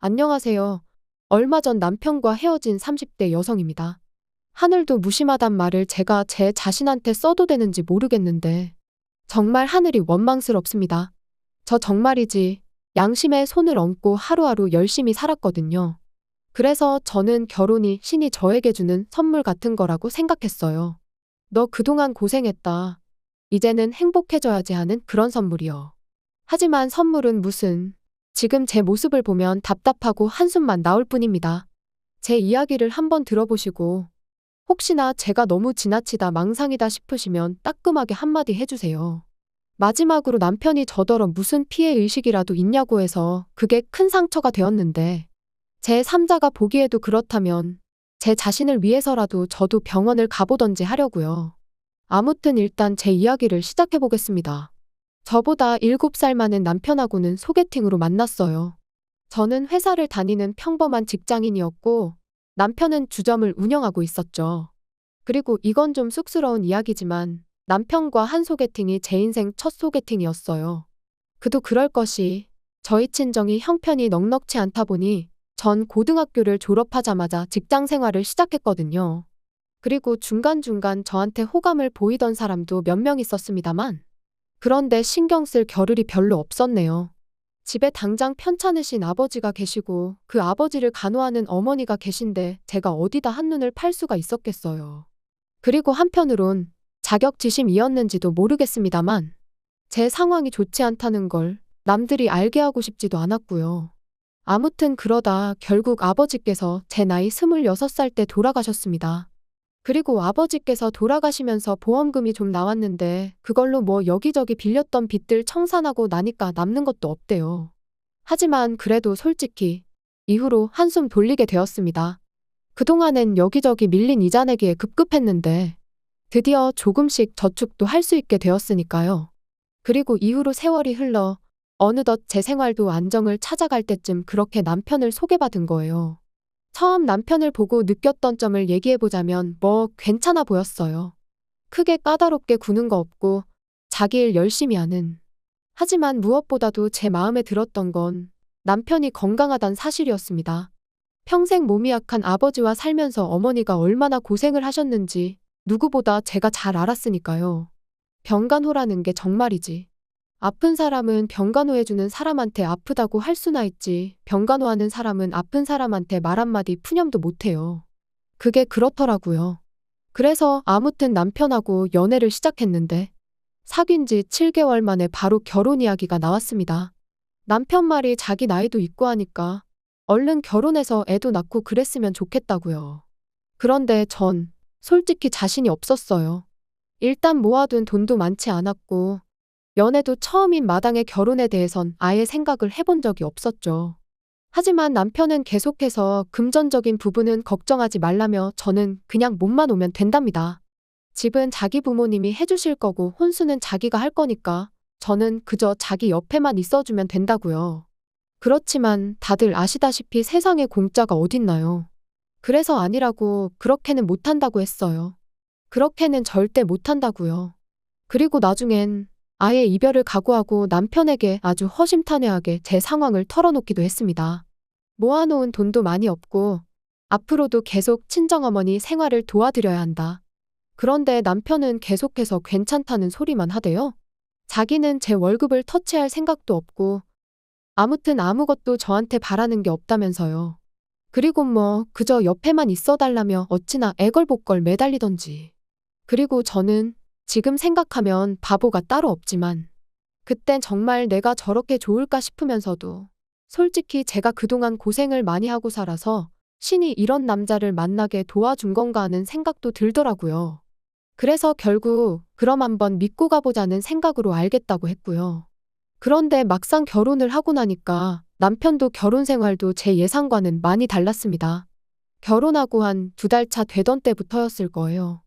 안녕하세요. 얼마 전 남편과 헤어진 30대 여성입니다. 하늘도 무심하단 말을 제가 제 자신한테 써도 되는지 모르겠는데 정말 하늘이 원망스럽습니다. 저 정말이지 양심에 손을 얹고 하루하루 열심히 살았거든요. 그래서 저는 결혼이 신이 저에게 주는 선물 같은 거라고 생각했어요. 너 그동안 고생했다. 이제는 행복해져야지 하는 그런 선물이요. 하지만 선물은 무슨, 지금 제 모습을 보면 답답하고 한숨만 나올 뿐입니다. 제 이야기를 한번 들어보시고 혹시나 제가 너무 지나치다 망상이다 싶으시면 따끔하게 한마디 해주세요. 마지막으로 남편이 저더러 무슨 피해 의식이라도 있냐고 해서 그게 큰 상처가 되었는데 제 3자가 보기에도 그렇다면 제 자신을 위해서라도 저도 병원을 가보던지 하려고요. 아무튼 일단 제 이야기를 시작해 보겠습니다. 저보다 7살 많은 남편하고는 소개팅으로 만났어요. 저는 회사를 다니는 평범한 직장인이었고 남편은 주점을 운영하고 있었죠. 그리고 이건 좀 쑥스러운 이야기지만 남편과 한 소개팅이 제 인생 첫 소개팅이었어요. 그도 그럴 것이 저희 친정이 형편이 넉넉치 않다 보니 전 고등학교를 졸업하자마자 직장 생활을 시작했거든요. 그리고 중간중간 저한테 호감을 보이던 사람도 몇 명 있었습니다만 그런데 신경 쓸 겨를이 별로 없었네요. 집에 당장 편찮으신 아버지가 계시고 그 아버지를 간호하는 어머니가 계신데 제가 어디다 한눈을 팔 수가 있었겠어요. 그리고 한편으론 자격지심이었는지도 모르겠습니다만 제 상황이 좋지 않다는 걸 남들이 알게 하고 싶지도 않았고요. 아무튼 그러다 결국 아버지께서 제 나이 26살 때 돌아가셨습니다. 그리고 아버지께서 돌아가시면서 보험금이 좀 나왔는데 그걸로 뭐 여기저기 빌렸던 빚들 청산하고 나니까 남는 것도 없대요. 하지만 그래도 솔직히 이후로 한숨 돌리게 되었습니다. 그동안엔 여기저기 밀린 이자 내기에 급급했는데 드디어 조금씩 저축도 할 수 있게 되었으니까요. 그리고 이후로 세월이 흘러 어느덧 제 생활도 안정을 찾아갈 때쯤 그렇게 남편을 소개받은 거예요. 처음 남편을 보고 느꼈던 점을 얘기해보자면 뭐 괜찮아 보였어요. 크게 까다롭게 구는 거 없고 자기 일 열심히 하는. 하지만 무엇보다도 제 마음에 들었던 건 남편이 건강하단 사실이었습니다. 평생 몸이 약한 아버지와 살면서 어머니가 얼마나 고생을 하셨는지 누구보다 제가 잘 알았으니까요. 병간호라는 게 정말이지. 아픈 사람은 병간호해주는 사람한테 아프다고 할 수나 있지 병간호하는 사람은 아픈 사람한테 말 한마디 푸념도 못해요. 그게 그렇더라고요. 그래서 아무튼 남편하고 연애를 시작했는데 사귄 지 7개월 만에 바로 결혼 이야기가 나왔습니다. 남편 말이 자기 나이도 있고 하니까 얼른 결혼해서 애도 낳고 그랬으면 좋겠다고요. 그런데 전 솔직히 자신이 없었어요. 일단 모아둔 돈도 많지 않았고 연애도 처음인 마당에 결혼에 대해선 아예 생각을 해본 적이 없었죠. 하지만 남편은 계속해서 금전적인 부분은 걱정하지 말라며 저는 그냥 몸만 오면 된답니다. 집은 자기 부모님이 해주실 거고 혼수는 자기가 할 거니까 저는 그저 자기 옆에만 있어주면 된다고요. 그렇지만 다들 아시다시피 세상에 공짜가 어딨나요? 그래서 아니라고 그렇게는 못한다고 했어요. 그렇게는 절대 못한다고요. 그리고 나중엔 아예 이별을 각오하고 남편에게 아주 허심탄회하게 제 상황을 털어놓기도 했습니다. 모아놓은 돈도 많이 없고 앞으로도 계속 친정어머니 생활을 도와드려야 한다. 그런데 남편은 계속해서 괜찮다는 소리만 하대요. 자기는 제 월급을 터치할 생각도 없고 아무튼 아무것도 저한테 바라는 게 없다면서요. 그리고 뭐 그저 옆에만 있어달라며 어찌나 애걸복걸 매달리던지. 그리고 저는 지금 생각하면 바보가 따로 없지만 그땐 정말 내가 저렇게 좋을까 싶으면서도 솔직히 제가 그동안 고생을 많이 하고 살아서 신이 이런 남자를 만나게 도와준 건가 하는 생각도 들더라고요. 그래서 결국 그럼 한번 믿고 가보자는 생각으로 알겠다고 했고요. 그런데 막상 결혼을 하고 나니까 남편도 결혼 생활도 제 예상과는 많이 달랐습니다. 결혼하고 한 2달 차 되던 때부터였을 거예요.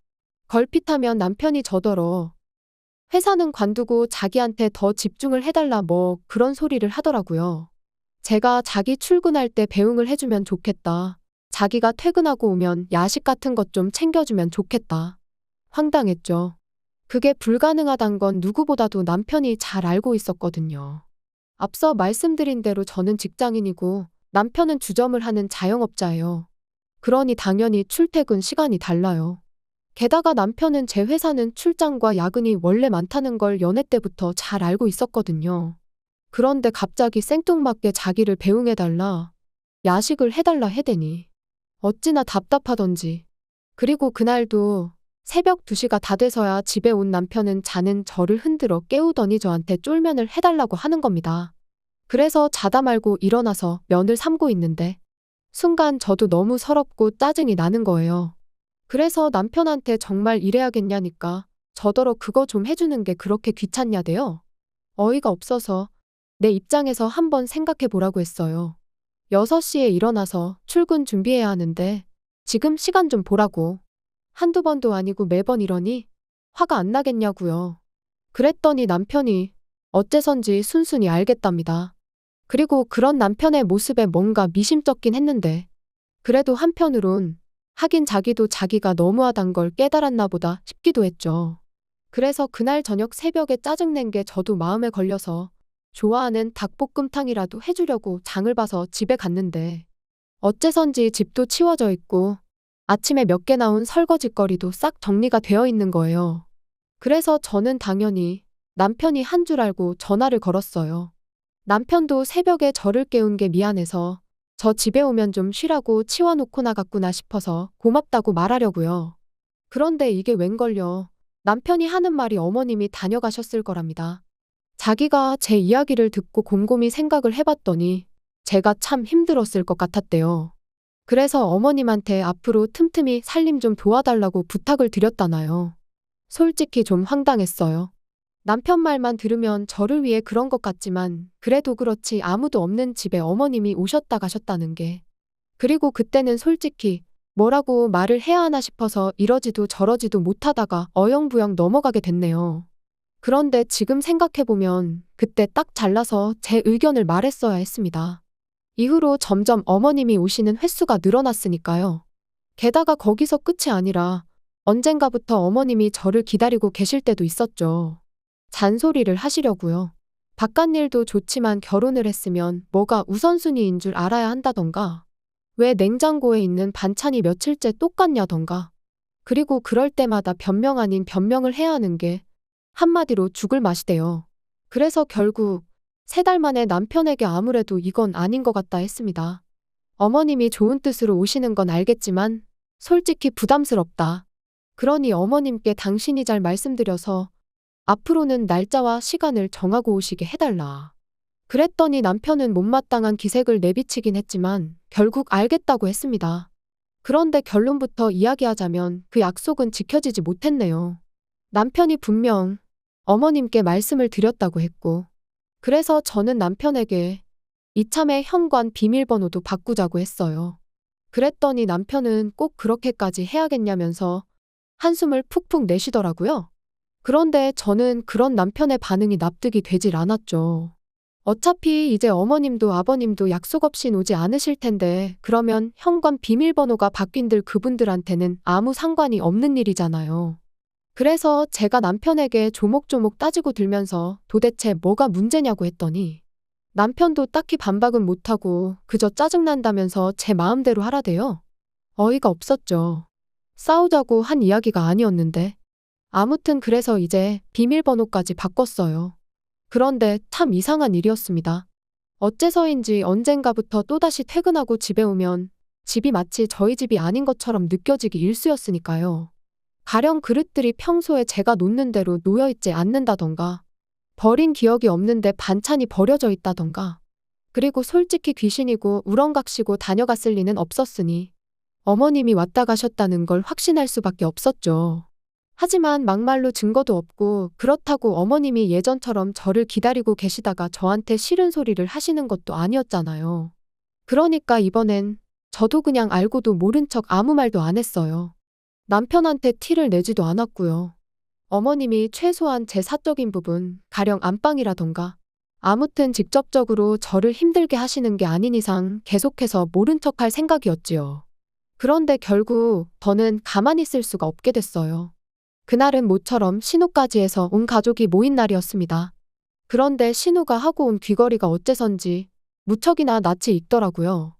걸핏하면 남편이 저더러 회사는 관두고 자기한테 더 집중을 해달라 뭐 그런 소리를 하더라고요. 제가 자기 출근할 때 배웅을 해주면 좋겠다. 자기가 퇴근하고 오면 야식 같은 것 좀 챙겨주면 좋겠다. 황당했죠. 그게 불가능하단 건 누구보다도 남편이 잘 알고 있었거든요. 앞서 말씀드린 대로 저는 직장인이고 남편은 주점을 하는 자영업자예요. 그러니 당연히 출퇴근 시간이 달라요. 게다가 남편은 제 회사는 출장과 야근이 원래 많다는 걸 연애 때부터 잘 알고 있었거든요. 그런데 갑자기 생뚱맞게 자기를 배웅해달라, 야식을 해달라 해대니 어찌나 답답하던지. 그리고 그날도 새벽 2시가 다 돼서야 집에 온 남편은 자는 저를 흔들어 깨우더니 저한테 쫄면을 해달라고 하는 겁니다. 그래서 자다 말고 일어나서 면을 삶고 있는데 순간 저도 너무 서럽고 짜증이 나는 거예요. 그래서 남편한테 정말 이래야겠냐니까 저더러 그거 좀 해주는 게 그렇게 귀찮냐대요. 어이가 없어서 내 입장에서 한번 생각해 보라고 했어요. 6시에 일어나서 출근 준비해야 하는데 지금 시간 좀 보라고. 한두 번도 아니고 매번 이러니 화가 안 나겠냐고요. 그랬더니 남편이 어째선지 순순히 알겠답니다. 그리고 그런 남편의 모습에 뭔가 미심쩍긴 했는데 그래도 한편으론 하긴 자기도 자기가 너무하단 걸 깨달았나 보다 싶기도 했죠. 그래서 그날 저녁 새벽에 짜증낸 게 저도 마음에 걸려서 좋아하는 닭볶음탕이라도 해주려고 장을 봐서 집에 갔는데 어째선지 집도 치워져 있고 아침에 몇 개 나온 설거지거리도 싹 정리가 되어 있는 거예요. 그래서 저는 당연히 남편이 한 줄 알고 전화를 걸었어요. 남편도 새벽에 저를 깨운 게 미안해서 저 집에 오면 좀 쉬라고 치워놓고 나갔구나 싶어서 고맙다고 말하려고요. 그런데 이게 웬걸요. 남편이 하는 말이 어머님이 다녀가셨을 거랍니다. 자기가 제 이야기를 듣고 곰곰이 생각을 해봤더니 제가 참 힘들었을 것 같았대요. 그래서 어머님한테 앞으로 틈틈이 살림 좀 도와달라고 부탁을 드렸다나요. 솔직히 좀 황당했어요. 남편 말만 들으면 저를 위해 그런 것 같지만 그래도 그렇지 아무도 없는 집에 어머님이 오셨다 가셨다는 게. 그리고 그때는 솔직히 뭐라고 말을 해야 하나 싶어서 이러지도 저러지도 못하다가 어영부영 넘어가게 됐네요. 그런데 지금 생각해보면 그때 딱 잘라서 제 의견을 말했어야 했습니다. 이후로 점점 어머님이 오시는 횟수가 늘어났으니까요. 게다가 거기서 끝이 아니라 언젠가부터 어머님이 저를 기다리고 계실 때도 있었죠. 잔소리를 하시려고요. 바깥일도 좋지만 결혼을 했으면 뭐가 우선순위인 줄 알아야 한다던가. 왜 냉장고에 있는 반찬이 며칠째 똑같냐던가. 그리고 그럴 때마다 변명 아닌 변명을 해야 하는 게 한마디로 죽을 맛이대요. 그래서 결국 3달 만에 남편에게 아무래도 이건 아닌 것 같다 했습니다. 어머님이 좋은 뜻으로 오시는 건 알겠지만 솔직히 부담스럽다. 그러니 어머님께 당신이 잘 말씀드려서 앞으로는 날짜와 시간을 정하고 오시게 해달라. 그랬더니 남편은 못마땅한 기색을 내비치긴 했지만 결국 알겠다고 했습니다. 그런데 결론부터 이야기하자면 그 약속은 지켜지지 못했네요. 남편이 분명 어머님께 말씀을 드렸다고 했고 그래서 저는 남편에게 이참에 현관 비밀번호도 바꾸자고 했어요. 그랬더니 남편은 꼭 그렇게까지 해야겠냐면서 한숨을 푹푹 내쉬더라고요. 그런데 저는 그런 남편의 반응이 납득이 되질 않았죠. 어차피 이제 어머님도 아버님도 약속 없이 오지 않으실 텐데 그러면 현관 비밀번호가 바뀐들 그분들한테는 아무 상관이 없는 일이잖아요. 그래서 제가 남편에게 조목조목 따지고 들면서 도대체 뭐가 문제냐고 했더니 남편도 딱히 반박은 못하고 그저 짜증난다면서 제 마음대로 하라대요. 어이가 없었죠. 싸우자고 한 이야기가 아니었는데. 아무튼 그래서 이제 비밀번호까지 바꿨어요. 그런데 참 이상한 일이었습니다. 어째서인지 언젠가부터 또다시 퇴근하고 집에 오면 집이 마치 저희 집이 아닌 것처럼 느껴지기 일쑤였으니까요. 가령 그릇들이 평소에 제가 놓는 대로 놓여있지 않는다던가 버린 기억이 없는데 반찬이 버려져 있다던가 그리고 솔직히 귀신이고 우렁각시고 다녀갔을 리는 없었으니 어머님이 왔다 가셨다는 걸 확신할 수밖에 없었죠. 하지만 막말로 증거도 없고 그렇다고 어머님이 예전처럼 저를 기다리고 계시다가 저한테 싫은 소리를 하시는 것도 아니었잖아요. 그러니까 이번엔 저도 그냥 알고도 모른 척 아무 말도 안 했어요. 남편한테 티를 내지도 않았고요. 어머님이 최소한 제 사적인 부분, 가령 안방이라던가 아무튼 직접적으로 저를 힘들게 하시는 게 아닌 이상 계속해서 모른 척할 생각이었지요. 그런데 결국 저는 가만히 있을 수가 없게 됐어요. 그날은 모처럼 신우까지 해서 온 가족이 모인 날이었습니다. 그런데 신우가 하고 온 귀걸이가 어째선지 무척이나 낯이 익더라고요.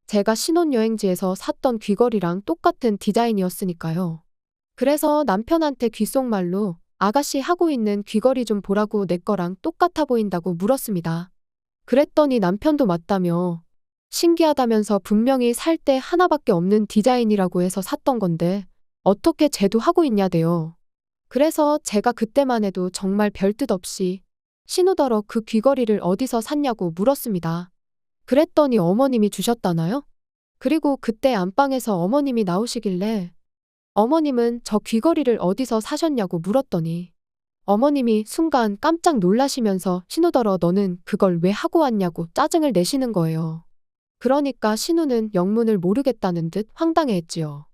제가 신혼여행지에서 샀던 귀걸이랑 똑같은 디자인이었으니까요. 그래서 남편한테 귓속말로 아가씨 하고 있는 귀걸이 좀 보라고 내 거랑 똑같아 보인다고 물었습니다. 그랬더니 남편도 맞다며 신기하다면서 분명히 살 때 하나밖에 없는 디자인이라고 해서 샀던 건데 어떻게 쟤도 하고 있냐대요. 그래서 제가 그때만 해도 정말 별뜻 없이 신우더러 그 귀걸이를 어디서 샀냐고 물었습니다. 그랬더니 어머님이 주셨다나요? 그리고 그때 안방에서 어머님이 나오시길래 어머님은 저 귀걸이를 어디서 사셨냐고 물었더니 어머님이 순간 깜짝 놀라시면서 신우더러 너는 그걸 왜 하고 왔냐고 짜증을 내시는 거예요. 그러니까 신우는 영문을 모르겠다는 듯 황당해했지요.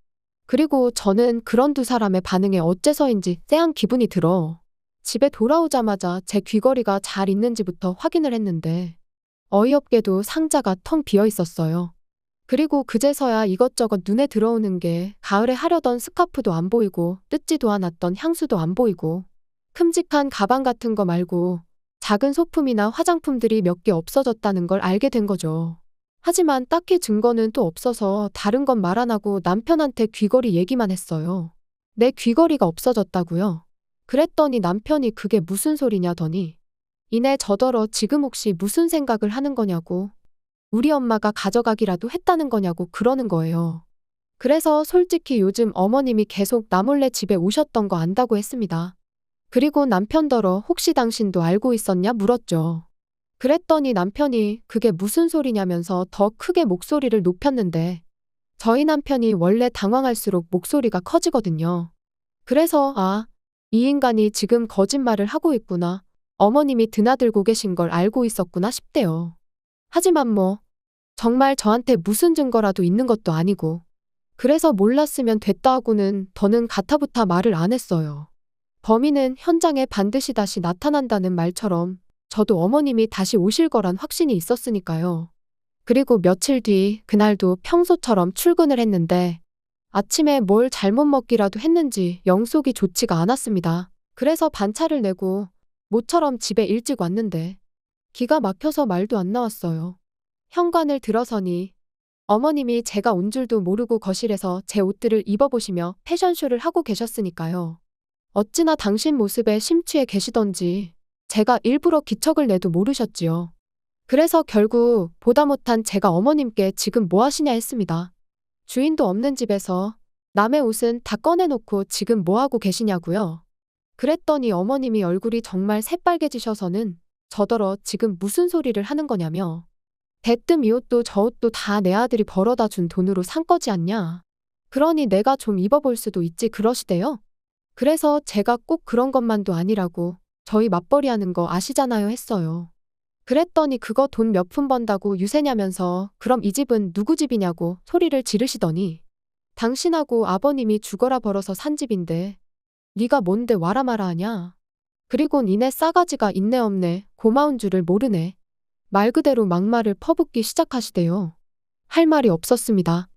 그리고 저는 그런 두 사람의 반응에 어째서인지 쎄한 기분이 들어 집에 돌아오자마자 제 귀걸이가 잘 있는지부터 확인을 했는데 어이없게도 상자가 텅 비어 있었어요. 그리고 그제서야 이것저것 눈에 들어오는 게 가을에 하려던 스카프도 안 보이고 뜯지도 않았던 향수도 안 보이고 큼직한 가방 같은 거 말고 작은 소품이나 화장품들이 몇 개 없어졌다는 걸 알게 된 거죠. 하지만 딱히 증거는 또 없어서 다른 건 말 안 하고 남편한테 귀걸이 얘기만 했어요. 내 귀걸이가 없어졌다고요? 그랬더니 남편이 그게 무슨 소리냐더니 이내 저더러 지금 혹시 무슨 생각을 하는 거냐고 우리 엄마가 가져가기라도 했다는 거냐고 그러는 거예요. 그래서 솔직히 요즘 어머님이 계속 나 몰래 집에 오셨던 거 안다고 했습니다. 그리고 남편더러 혹시 당신도 알고 있었냐 물었죠. 그랬더니 남편이 그게 무슨 소리냐면서 더 크게 목소리를 높였는데 저희 남편이 원래 당황할수록 목소리가 커지거든요. 그래서 이 인간이 지금 거짓말을 하고 있구나. 어머님이 드나들고 계신 걸 알고 있었구나 싶대요. 하지만 정말 저한테 무슨 증거라도 있는 것도 아니고 그래서 몰랐으면 됐다 하고는 더는 가타부타 말을 안 했어요. 범인은 현장에 반드시 다시 나타난다는 말처럼 저도 어머님이 다시 오실 거란 확신이 있었으니까요. 그리고 며칠 뒤 그날도 평소처럼 출근을 했는데 아침에 뭘 잘못 먹기라도 했는지 영속이 좋지가 않았습니다. 그래서 반차를 내고 모처럼 집에 일찍 왔는데 기가 막혀서 말도 안 나왔어요. 현관을 들어서니 어머님이 제가 온 줄도 모르고 거실에서 제 옷들을 입어보시며 패션쇼를 하고 계셨으니까요. 어찌나 당신 모습에 심취해 계시던지 제가 일부러 기척을 내도 모르셨지요. 그래서 결국 보다 못한 제가 어머님께 지금 뭐 하시냐 했습니다. 주인도 없는 집에서 남의 옷은 다 꺼내놓고 지금 뭐 하고 계시냐고요. 그랬더니 어머님이 얼굴이 정말 새빨개지셔서는 저더러 지금 무슨 소리를 하는 거냐며 대뜸 이 옷도 저 옷도 다 내 아들이 벌어다 준 돈으로 산 거지 않냐. 그러니 내가 좀 입어볼 수도 있지 그러시대요. 그래서 제가 꼭 그런 것만도 아니라고 저희 맞벌이 하는 거 아시잖아요 했어요. 그랬더니 그거 돈 몇 푼 번다고 유세냐면서 그럼 이 집은 누구 집이냐고 소리를 지르시더니 당신하고 아버님이 죽어라 벌어서 산 집인데 네가 뭔데 와라 마라 하냐. 그리고 니네 싸가지가 있네 없네 고마운 줄을 모르네. 말 그대로 막말을 퍼붓기 시작하시대요. 할 말이 없었습니다.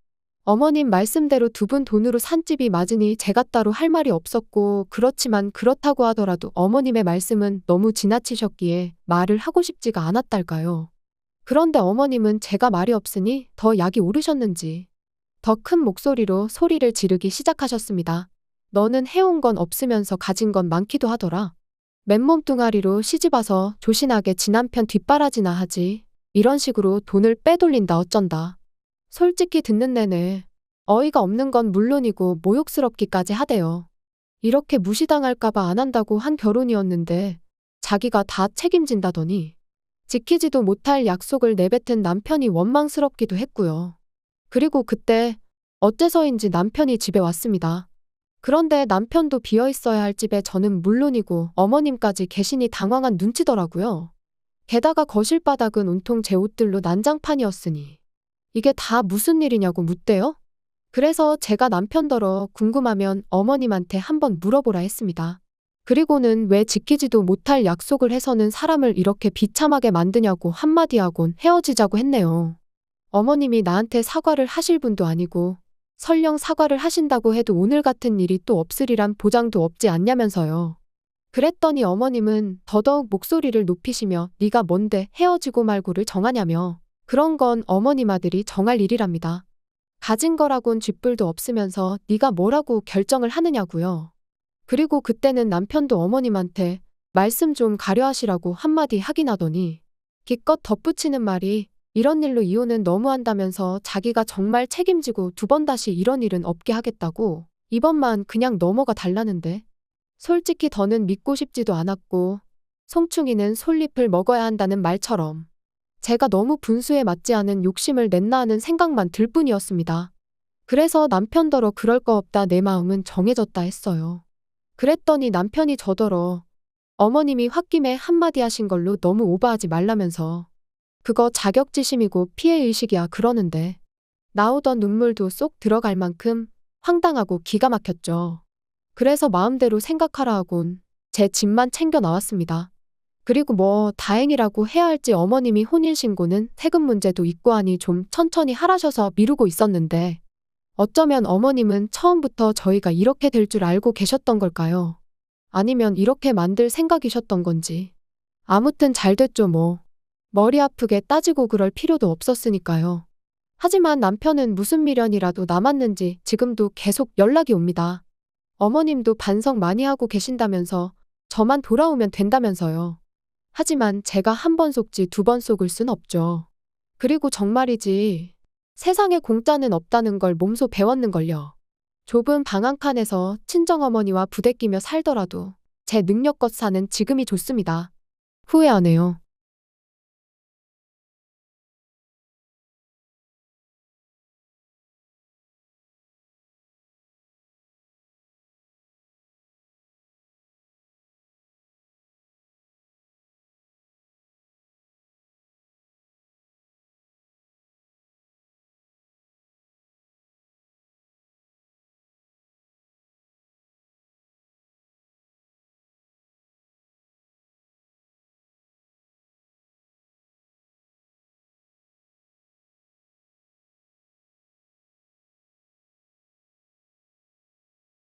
어머님 말씀대로 두 분 돈으로 산 집이 맞으니 제가 따로 할 말이 없었고 그렇지만 그렇다고 하더라도 어머님의 말씀은 너무 지나치셨기에 말을 하고 싶지가 않았달까요. 그런데 어머님은 제가 말이 없으니 더 약이 오르셨는지 더 큰 목소리로 소리를 지르기 시작하셨습니다. 너는 해온 건 없으면서 가진 건 많기도 하더라. 맨몸 뚱아리로 시집와서 조신하게 지 남편 뒷바라지나 하지. 이런 식으로 돈을 빼돌린다 어쩐다. 솔직히 듣는 내내 어이가 없는 건 물론이고 모욕스럽기까지 하대요. 이렇게 무시당할까봐 안 한다고 한 결혼이었는데 자기가 다 책임진다더니 지키지도 못할 약속을 내뱉은 남편이 원망스럽기도 했고요. 그리고 그때 어째서인지 남편이 집에 왔습니다. 그런데 남편도 비어있어야 할 집에 저는 물론이고 어머님까지 계시니 당황한 눈치더라고요. 게다가 거실 바닥은 온통 제 옷들로 난장판이었으니 이게 다 무슨 일이냐고 묻대요. 그래서 제가 남편더러 궁금하면 어머님한테 한번 물어보라 했습니다. 그리고는 왜 지키지도 못할 약속을 해서는 사람을 이렇게 비참하게 만드냐고 한마디 하곤 헤어지자고 했네요. 어머님이 나한테 사과를 하실 분도 아니고 설령 사과를 하신다고 해도 오늘 같은 일이 또 없으리란 보장도 없지 않냐면서요. 그랬더니 어머님은 더더욱 목소리를 높이시며 네가 뭔데 헤어지고 말고를 정하냐며 그런 건 어머님 아들이 정할 일이랍니다. 가진 거라곤 쥐뿔도 없으면서 네가 뭐라고 결정을 하느냐고요. 그리고 그때는 남편도 어머님한테 말씀 좀 가려하시라고 한마디 하긴 하더니 기껏 덧붙이는 말이 이런 일로 이혼은 너무한다면서 자기가 정말 책임지고 두 번 다시 이런 일은 없게 하겠다고 이번만 그냥 넘어가 달라는데 솔직히 더는 믿고 싶지도 않았고 송충이는 솔잎을 먹어야 한다는 말처럼 제가 너무 분수에 맞지 않은 욕심을 냈나 하는 생각만 들 뿐이었습니다. 그래서 남편더러 그럴 거 없다 내 마음은 정해졌다 했어요. 그랬더니 남편이 저더러 어머님이 홧김에 한마디 하신 걸로 너무 오버하지 말라면서 그거 자격지심이고 피해의식이야 그러는데 나오던 눈물도 쏙 들어갈 만큼 황당하고 기가 막혔죠. 그래서 마음대로 생각하라 하곤 제 집만 챙겨 나왔습니다. 그리고 뭐 다행이라고 해야 할지 어머님이 혼인신고는 세금 문제도 있고 하니 좀 천천히 하라셔서 미루고 있었는데 어쩌면 어머님은 처음부터 저희가 이렇게 될 줄 알고 계셨던 걸까요? 아니면 이렇게 만들 생각이셨던 건지. 아무튼 잘 됐죠 뭐. 머리 아프게 따지고 그럴 필요도 없었으니까요. 하지만 남편은 무슨 미련이라도 남았는지 지금도 계속 연락이 옵니다. 어머님도 반성 많이 하고 계신다면서 저만 돌아오면 된다면서요. 하지만 제가 한 번 속지 두 번 속을 순 없죠. 그리고 정말이지 세상에 공짜는 없다는 걸 몸소 배웠는걸요. 좁은 방 한 칸에서 친정어머니와 부대끼며 살더라도 제 능력껏 사는 지금이 좋습니다. 후회 안 해요.